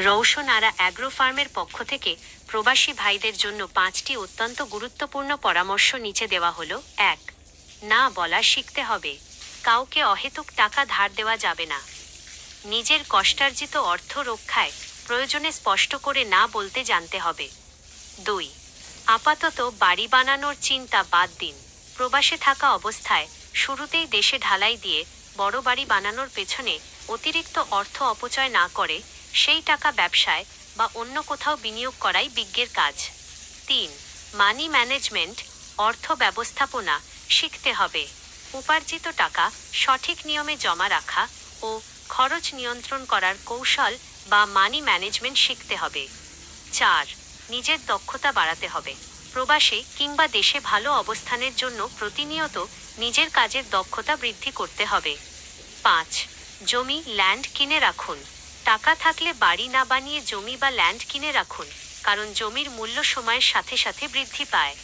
Roshanara agro ফার্মের পক্ষ থেকে প্রবাসী ভাইদের জন্য 5টি অত্যন্ত গুরুত্বপূর্ণ পরামর্শ নিচে দেওয়া হলো। 1. না বলা শিখতে হবে। কাউকে অহেতুক টাকা ধার দেওয়া যাবে না। নিজের কষ্টার্জিত অর্থ রক্ষায় প্রয়োজনে স্পষ্ট করে না বলতে জানতে হবে। 2. আপাতত বাড়ি বানানোর চিন্তা বাদ দিন। প্রবাসে থাকা অবস্থায় শুরুতেই দেশে ঢালাই দিয়ে বড় বাড়ি বানানোর পেছনে অতিরিক্ত অর্থ অপচয় না করে সেই টাকা ব্যবসায় বা অন্য কোথাও বিনিয়োগ করাই বিজ্ঞের কাজ। 3. মানি ম্যানেজমেন্ট, অর্থ ব্যবস্থাপনা শিখতে হবে। উপার্জিত টাকা সঠিক নিয়মে জমা রাখা ও খরচ নিয়ন্ত্রণ করার কৌশল বা মানি ম্যানেজমেন্ট শিখতে হবে। 4. নিজের দক্ষতা বাড়াতে হবে। প্রবাসে কিংবা দেশে ভালো অবস্থানের জন্য প্রতিনিয়ত নিজের কাজের দক্ষতা বৃদ্ধি করতে হবে। 5. জমি ল্যান্ড কিনে রাখুন। টাকা থাকলে বাড়ি না বানিয়ে জমি বা ল্যান্ড কিনে রাখুন, কারণ জমির মূল্য সময়ের সাথে সাথে বৃদ্ধি পায়।